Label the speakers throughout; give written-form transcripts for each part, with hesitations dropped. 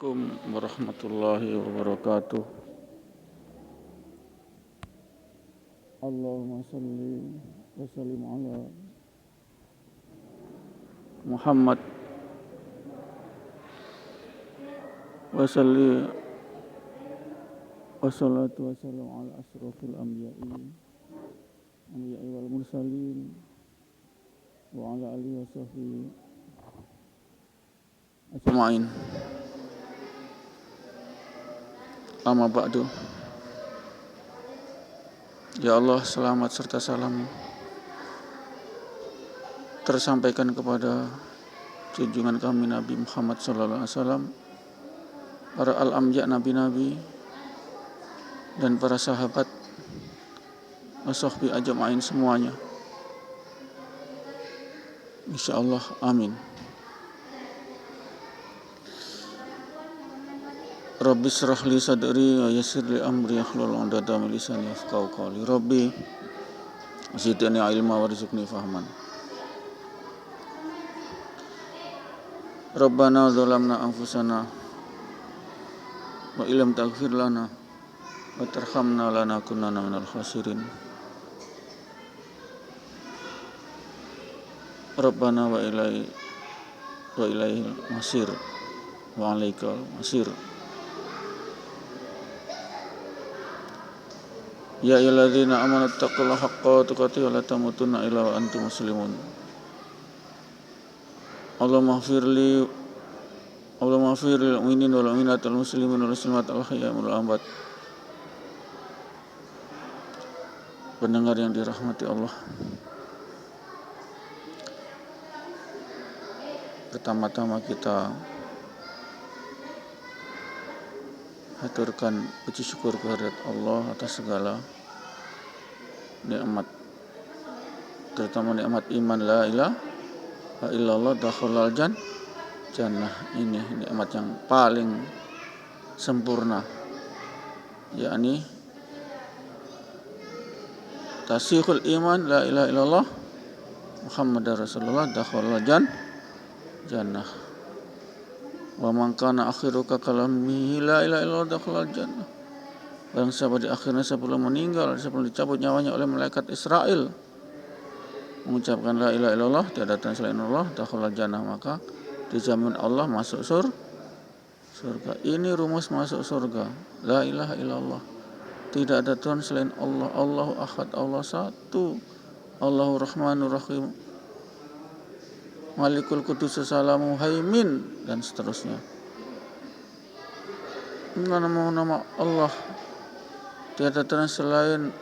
Speaker 1: Assalamualaikum warahmatullahi wabarakatuh. Allahumma salli wa sallim ala Muhammad wa salli wa salatu wa salam ala asrafil anbiya'i wal mursalin wa ala alihi wa sahbihi ajma'in. Amma ba'du. Ya Allah, selamat serta salam tersampaikan kepada junjungan kami Nabi Muhammad sallallahu alaihi wasallam, para al-anbiya, nabi-nabi, dan para sahabat wasahbi ajma'in semuanya. Insyaallah, amin. Rabbi shrah li sadri wa yassir li amri wahlul 'uqdatam min lisani yafqahu qawli. Rabbi zidni ilma warzuqni fahman. Rabbana zalamna anfusana wa illam taghfir lana wa tarhamna lanakunanna minal khasirin. Rabbana wa ilaihil masir wa alaikal masir. Ya ayyuhalladzina amanu taqullaha haqqa tuqatih wa la tamutunna illa wa antum muslimun. Allahumma ighfir lil mu'minin wal mu'minat wal muslimin wal muslimat al ahya'i wal amwat. Pendengar yang dirahmati Allah, pertama-tama kita haturkan puji syukur kehadirat Allah atas segala nikmat, terutama nikmat iman la ilaha illallah dakhalal jannah. Ini nikmat yang paling sempurna, yakni tasihul iman la ilaha illallah Muhammadar Rasulullah dakhalal jannah. Wa man kana akhiruka kalamihi la ilaha illallah dakhalal jannah. Barang siapa di akhirnya sebelum meninggal, sebelum dicabut nyawanya oleh malaikat Israel, mengucapkan la ilaha illallah, tiada Tuhan selain Allah, dakhalal jannah, maka dijamin Allah masuk surga. Ini rumus masuk surga. La ilaha illallah, tidak ada Tuhan selain Allah. Allahu ahad, Allah satu. Allahu rahmanur rahim, Malikul Qudus Salamu Haimin, dan seterusnya. Nama Allah, tiada Tuhan selain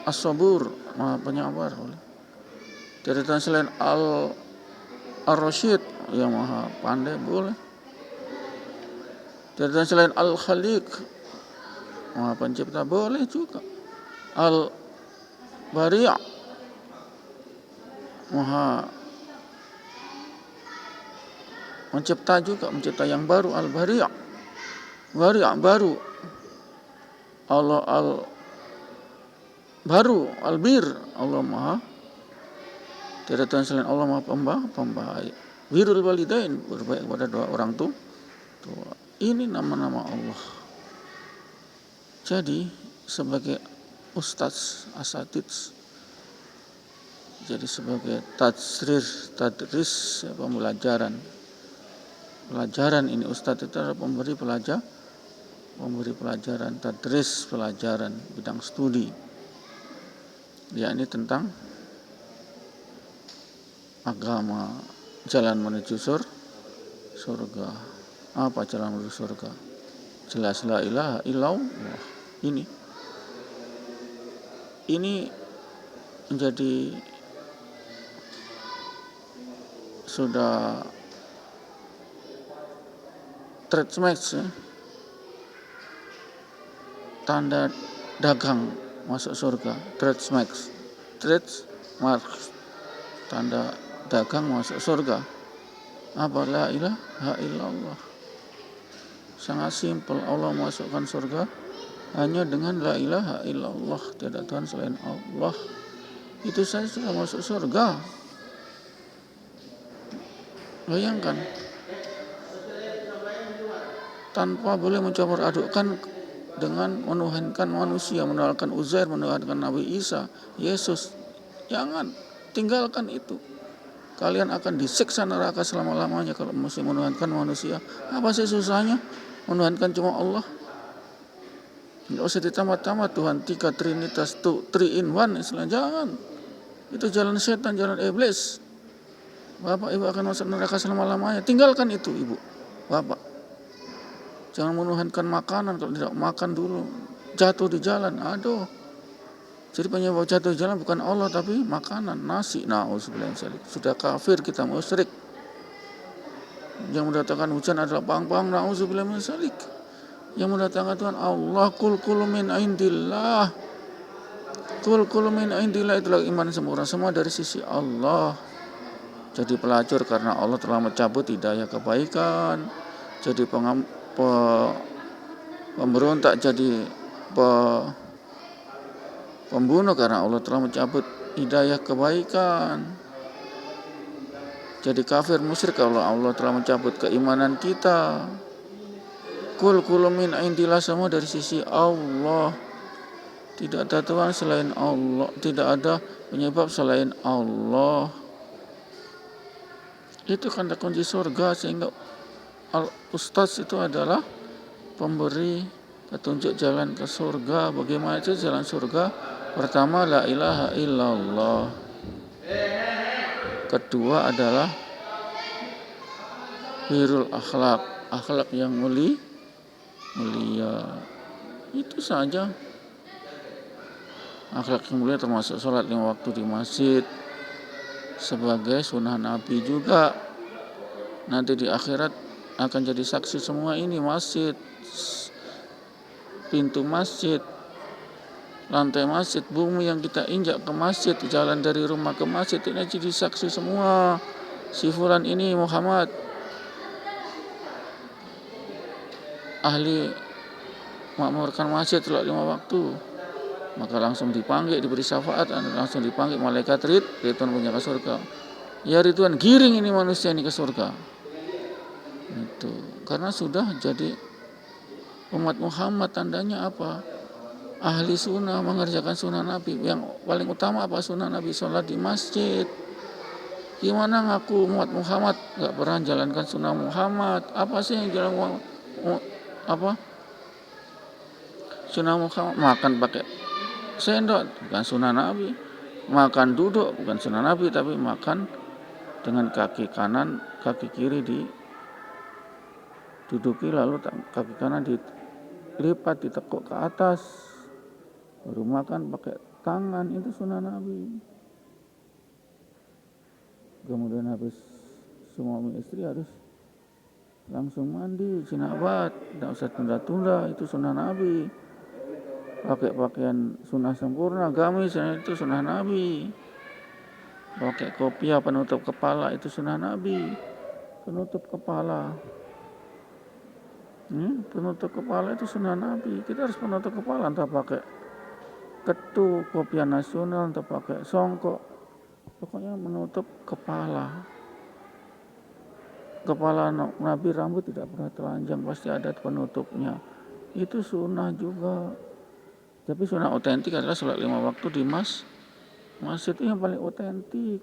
Speaker 1: As-Sabur, Maha Penyabar. Tiada Tuhan selain Ar-Rasyid, yang Maha Pandai, boleh. Tiada Tuhan selain Al-Khaliq, Maha Pencipta, boleh juga. Al-Bari', Maha mencipta juga, mencipta yang baru. Al-Bari', baru. Allah baru. Al-Bir, Allah Maha, tiada Tuhan selain Allah Maha pembaik. Birrul walidain, berbaik kepada dua orang tua. Ini nama-nama Allah. Jadi sebagai ustaz asatidz, jadi sebagai tadris pembelajaran ini, ustadz itu adalah pemberi pelajaran, tadris pelajaran bidang studi, yakni tentang agama, jalan menuju surga. Apa jalan menuju surga? Jelas la ilaha illallah. Ini menjadi sudah trademark, ya, tanda dagang masuk surga. Trademark, tanda dagang masuk surga. Apa? La ilaha illallah. Sangat simpel. Allah masukkan surga hanya dengan la ilaha illallah, tiada Tuhan selain Allah. Itu saja sudah masuk surga. Bayangkan. tanpa boleh mencampur adukkan dengan menuhankan manusia, menuhankan Uzair, menuhankan Nabi Isa, Yesus. Jangan, tinggalkan itu. Kalian akan disiksa neraka selama-lamanya kalau masih menuhankan manusia. Apa sih susahnya menuhankan cuma Allah? Nggak usah ditambah-tambah Tuhan 3 Trinitas, 3 in 1 istilah. Jangan. Itu jalan setan, jalan iblis. Bapak ibu akan masuk neraka selama-lamanya. Tinggalkan itu ibu, bapak. Jangan menuhankan makanan, kalau tidak makan dulu. Jatuh di jalan, aduh. Jadi penyebab jatuh di jalan bukan Allah tapi makanan, nasi. Na'udzubillah. Sudah kafir kita, musyrik. Yang mendatangkan hujan adalah pang-pang. Na'udzubillah min dzalik. Yang mendatangkan Tuhan Allah. Kul min indillah. Kul min indillah, itulah iman sempurna, semua dari sisi Allah. Jadi pelacur karena Allah telah mencabut hidayah kebaikan. Jadi pemberontak, jadi pembunuh karena Allah telah mencabut hidayah kebaikan. Jadi kafir musyrik kalau Allah telah mencabut keimanan kita. Kul min indillah, semua dari sisi Allah. Tidak ada Tuhan selain Allah, tidak ada penyebab selain Allah. Itu kan kunci surga, sehingga Ustadz itu adalah pemberi petunjuk jalan ke surga. Bagaimana itu jalan surga? Pertama, la ilaha illallah. Kedua adalah birrul akhlak, akhlak yang mulia. Itu saja. Akhlak yang mulia termasuk sholat 5 waktu di masjid sebagai sunnah Nabi juga. Nanti di akhirat akan jadi saksi semua ini, masjid, pintu masjid, lantai masjid, bumi yang kita injak ke masjid, jalan dari rumah ke masjid, ini jadi saksi semua. Si fulan ini Muhammad ahli makmurkan masjid sholat 5 waktu. Maka langsung dipanggil, diberi syafaat, langsung dipanggil malaikat Ridwan punya ke surga. Ya Ridwan, giring ini manusia ini ke surga. Itu karena sudah jadi umat Muhammad. Tandanya apa? Ahli sunnah, mengerjakan sunnah Nabi. Yang paling utama apa? Sunnah Nabi, sholat di masjid. Gimana ngaku umat Muhammad gak pernah jalankan sunnah Muhammad? Apa sih yang jalan apa? Sunnah Muhammad, makan pakai sendok bukan sunnah Nabi, makan duduk bukan sunnah Nabi, tapi makan dengan kaki kanan, kaki kiri diduduki, lalu kaki kanan dilipat, ditekuk ke atas, baru makan pakai tangan. Itu sunnah Nabi. Kemudian habis suami istri harus langsung mandi, sinabat, tidak usah tunda-tunda. Itu sunnah Nabi. Pakai pakaian sunnah sempurna, gamis, itu sunnah Nabi. Pakai kopiah penutup kepala, itu sunnah Nabi. Penutup kepala, penutup kepala itu sunnah Nabi. Kita harus penutup kepala, entah pakai ketu, kopiah nasional, entah pakai songkok, pokoknya menutup kepala. Kepala Nabi, rambut tidak pernah telanjang, pasti ada penutupnya. Itu sunnah juga. Tapi sunnah otentik adalah sholat 5 waktu di masjid, itu yang paling otentik.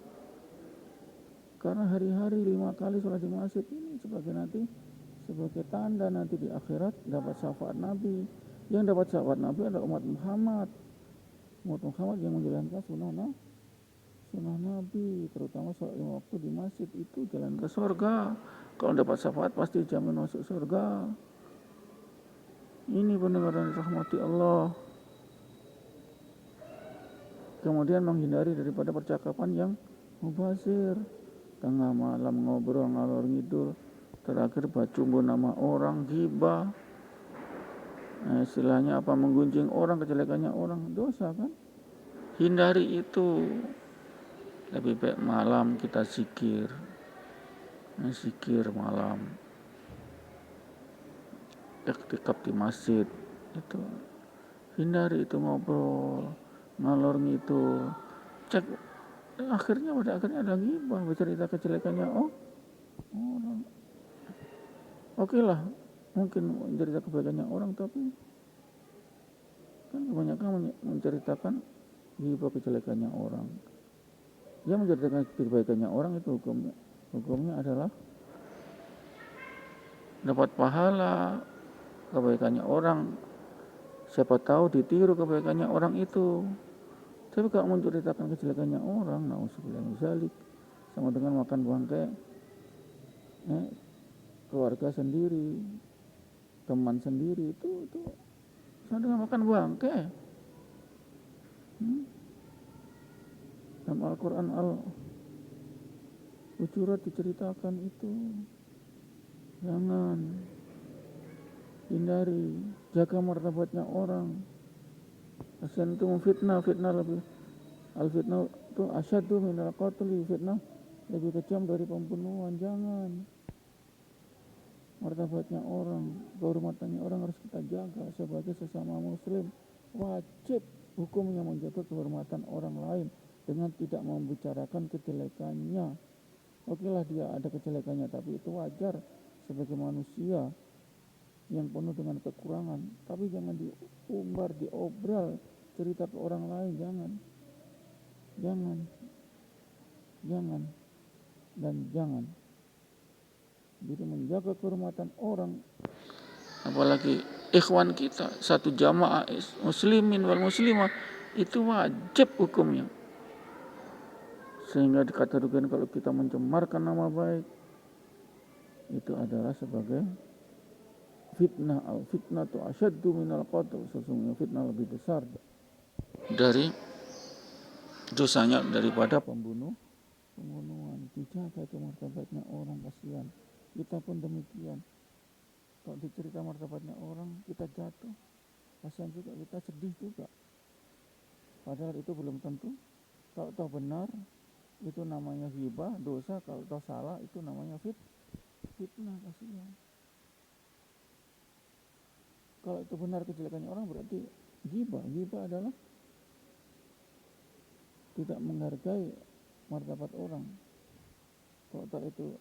Speaker 1: Karena hari-hari 5 kali sholat di masjid ini sebagai tanda nanti di akhirat dapat syafaat Nabi. Yang dapat syafaat Nabi adalah umat Muhammad. Umat Muhammad yang menjalankan sunnah Nabi, terutama sholat 5 waktu di masjid, itu jalan ke surga. Kalau dapat syafaat pasti jamin masuk surga. Ini pendengar dan rahmati Allah. Kemudian menghindari daripada percakapan yang mubazir, tengah malam ngobrol ngalor ngidul, terakhir bacumbu nama orang, ghibah, istilahnya apa, menggunjing orang, kejelekannya orang, dosa kan. Hindari itu. Lebih baik malam kita zikir malam, iktikaf di masjid. Itu hindari itu ngobrol ngalor ngidul, cek pada akhirnya ada ghibah, bercerita kejelekannya orang. Oke lah, mungkin mencerita kebaikannya orang, tapi kan kebanyakan menceritakan ghibah kejelekannya orang. Dia menceritakan kebaikannya orang itu hukumnya adalah dapat pahala kebaikannya orang. Siapa tahu ditiru kebaikannya orang itu. Tapi kalau menceritakan kejelekannya orang, nauzubillah min dzalik, sama dengan makan bangkai keluarga sendiri, teman sendiri, itu sama dengan makan bangkai. Dalam Al-Quran Al-Hujurat diceritakan itu. Jangan hindari, jaga martabatnya orang. Kasihan itu fitnah lebih, al-fitnah itu asyaddu minal qatli, fitnah lebih kejam dari pembunuhan. Jangan, martabatnya orang, kehormatannya orang harus kita jaga sebagai sesama muslim. Wajib hukumnya menjaga kehormatan orang lain dengan tidak membicarakan kejelekannya. Okelah dia ada kejelekannya, tapi itu wajar sebagai manusia yang penuh dengan kekurangan. Tapi jangan diumbar, diobral, cerita ke orang lain. Jangan. Jadi menjaga kehormatan orang, apalagi ikhwan kita, satu jamaah muslimin wal muslimah, itu wajib hukumnya. Sehingga dikatakan kalau kita mencemarkan nama baik, itu adalah sebagai fitnah. Al-fitnah tu asyaddu minal qatl. Sesungguhnya fitnah lebih besar dari dosanya daripada pembunuhan. Dijaga itu martabatnya orang, kasihan. Kita pun demikian. Kalau dicerita martabatnya orang, kita jatuh, kasihan juga, kita sedih juga. Padahal itu belum tentu. Kalau tahu benar, itu namanya ghibah, dosa. Kalau tahu salah, itu namanya fitnah, kasihan. Kalau itu benar kejelekannya orang, berarti ghibah. Ghibah adalah tidak menghargai martabat orang. Kalau tak itu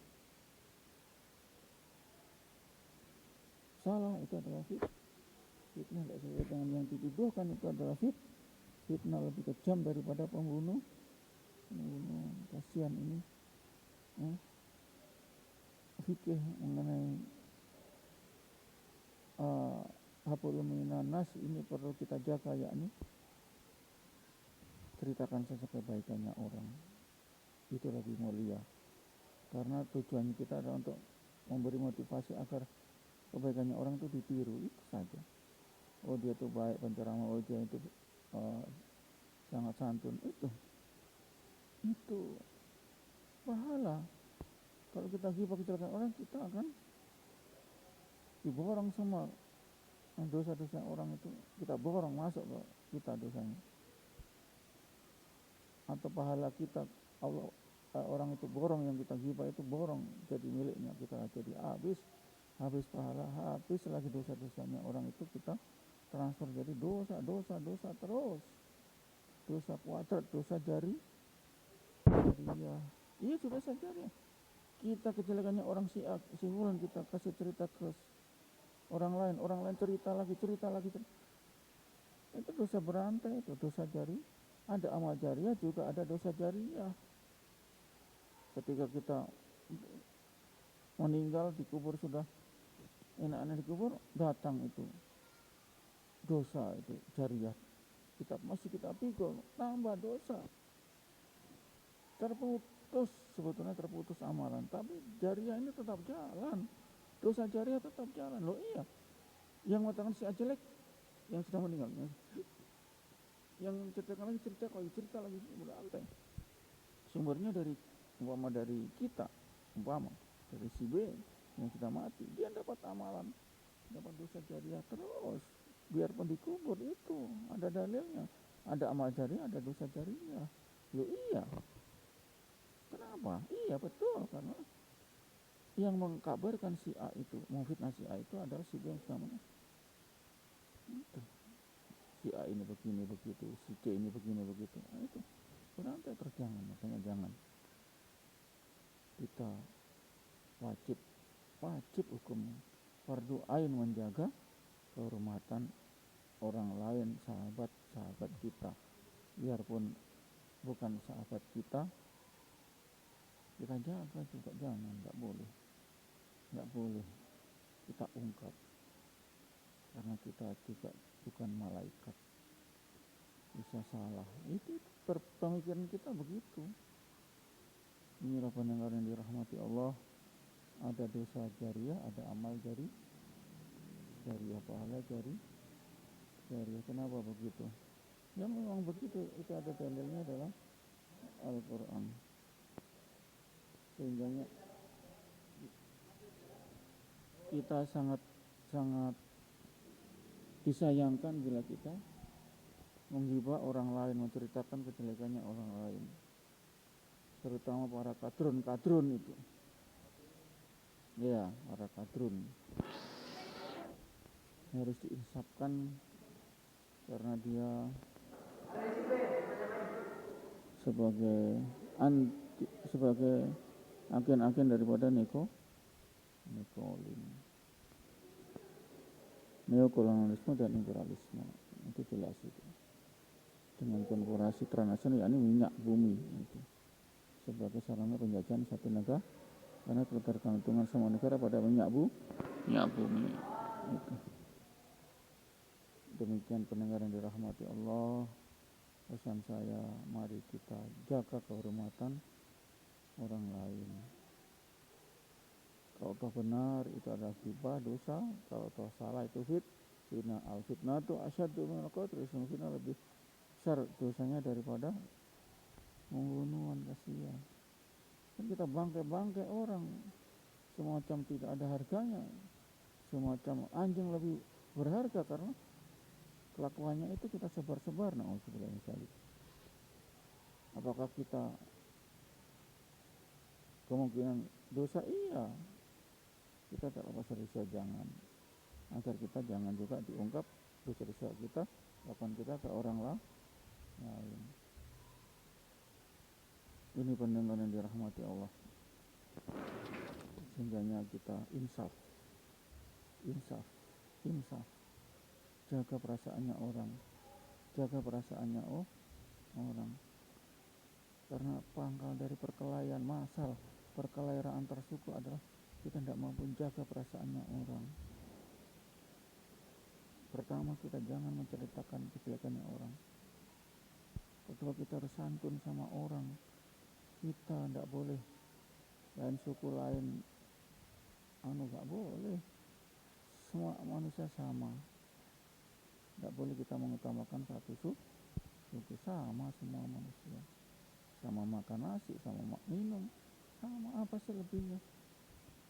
Speaker 1: salah, itu adalah fitnah. Tidak sesuai dengan yang dituduhkan, itu adalah fitnah lebih kejam daripada pembunuh. Kasihan ini fikih mengenai hablum minan nas ini perlu kita jaga, yakni ceritakan saja kebaikannya orang, itu lebih mulia. Karena tujuan kita adalah untuk memberi motivasi agar kebaikannya orang itu ditiru, itu saja. Oh dia itu baik penceramah, oh dia itu sangat santun, itu pahala. Kalau kita ghibah kejelekan orang, kita akan diborong semua dosa-dosa orang itu, kita borong masuk ke kita dosanya. Atau pahala kita, orang itu borong, yang kita ghibah itu borong jadi miliknya kita, jadi habis pahala, habis lagi dosa-dosanya orang itu kita transfer jadi dosa terus, dosa kuadrat, dosa jariah. Iya, dosa jariah. Kita kejelekannya orang si fulan, kita kasih cerita ke orang lain cerita lagi. Itu dosa berantai, itu dosa jariah. Ada amal jariah, juga ada dosa jariah. Ketika kita meninggal, dikubur, sudah enak-enak dikubur, datang itu dosa, itu jariah. Kita pikul, tambah dosa. Sebetulnya terputus amalan, tapi jariah ini tetap jalan. Dosa jariah tetap jalan. Loh iya, yang mengatakan si jelek, yang sudah meninggal, yang cerita lagi berantai. Sumbernya dari kita, dari si B yang sudah mati, dia dapat amalan, dapat dosa jariah terus. Biarpun dikubur, itu ada dalilnya, ada amal jariah, ada dosa jariah. Loh iya, kenapa? Iya betul, karena yang mengkabarkan si A itu, memfitnah si A itu adalah si B yang sudah meninggal. Si A ini begini begitu, si C ini begini begitu. Itu berantai terus. Makanya jangan. Kita wajib hukumnya fardu ain menjaga kehormatan orang lain, sahabat kita. Biarpun bukan sahabat kita jaga juga, jangan, nggak boleh kita ungkap, karena kita juga bukan malaikat, bisa salah. Itu pemikiran kita begitu. Inilah pendengar yang dirahmati Allah, ada dosa jariah, ada amal jariah, pahala jariah. Kenapa begitu? Ya memang begitu, itu ada dalilnya dalam Al-Quran. Sehingga kita sangat disayangkan bila kita menghibah orang lain, menceritakan kejelekannya orang lain, terutama para kadrun itu. Ya, para kadrun harus diinsafkan, karena dia sebagai agen-agen daripada neokolonialisme dan imperialisme. Itu jelas itu. Dengan korporasi transnasional, yakni minyak bumi itu, sebagai sarana penjajahan satu negara, karena ketergantungan semua negara pada minyak bumi itu. Demikian pendengar yang dirahmati Allah, pesan saya, mari kita jaga kehormatan orang lain. Kalau toh benar itu adalah ghibah, dosa. Kalau toh salah itu fitnah. Al-fitnah itu asyaddu minal qatl, fitnah lebih besar dosanya daripada membunuhan. Kasihan kan kita bangkai orang semacam tidak ada harganya, semacam anjing lebih berharga, karena kelakuannya itu kita sebar-sebar. Na'udzubillah min dzalik. Apakah kita kemungkinan dosa? Iya, kita terlepas dari dosa, jangan, agar kita jangan juga diungkap dosa-dosa kita, lakukan kita ke orang lain. Ini pendengar yang dirahmati Allah, sehingga kita insaf, jaga perasaannya orang, orang, karena pangkal dari perkelahian masal, perkelahian antar suku adalah kita tidak mampu jaga perasaannya orang. Pertama, kita jangan menceritakan kejelekannya orang. Kedua, kita harus santun sama orang. Kita tidak boleh lain suku lain, nggak boleh. Semua manusia sama. Tidak boleh kita mengutamakan satu suku, sama semua manusia. Sama makan nasi, sama minum, sama, apa sih lebihnya?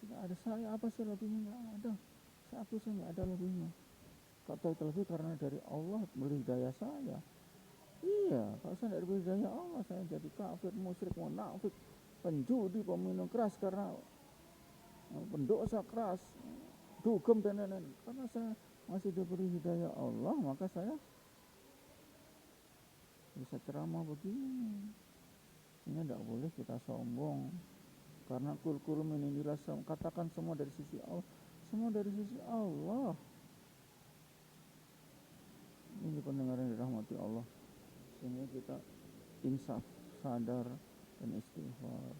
Speaker 1: Tidak ada. Saya apa sih lebihnya? Nggak ada. Saya nggak ada lebihnya. Kata itu lebih karena dari Allah beri hidayah saya. Iya, kalau saya tidak diberi hidayah Allah, saya jadi kafir, musyrik, munafik, penjudi, peminum keras, karena pendosa keras, dugem dan lain-lain. Karena saya masih diberi hidayah Allah, maka saya bisa ceramah begini. Sehingga tidak boleh kita sombong, karena kul min indillah, katakan semua dari sisi Allah. Ini pendengar yang dirahmati Allah, sehingga kita insaf, sadar, dan istighfar.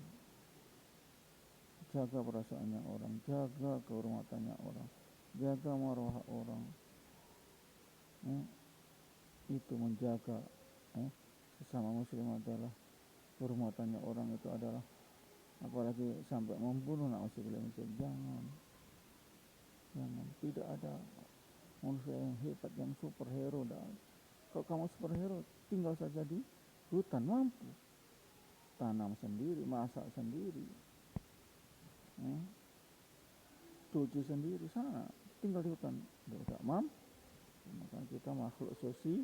Speaker 1: Jaga perasaannya orang, jaga kehormatannya orang, jaga marwah orang. Itu menjaga sesama muslim adalah kehormatannya orang, itu adalah, apalagi sampai membunuh, na'udzubillah min dzalik. Jangan. Tidak ada manusia yang hebat, yang superhero. Kalau kamu superhero, tinggal saja di hutan, mampu tanam sendiri, masak sendiri, cuci sendiri, sana tinggal di hutan. Tidak mampu. Maka kita makhluk sosial.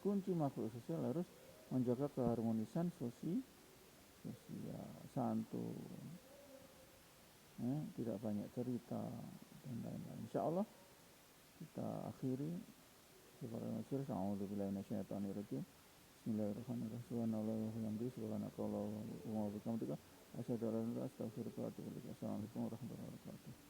Speaker 1: Kunci makhluk sosial harus menjaga keharmonisan sosial, santun, tidak banyak cerita, dan lain-lain. Insyaallah kita akhiri. Bismillahirrahmanirrahim. Assalamualaikum warahmatullahi wabarakatuh.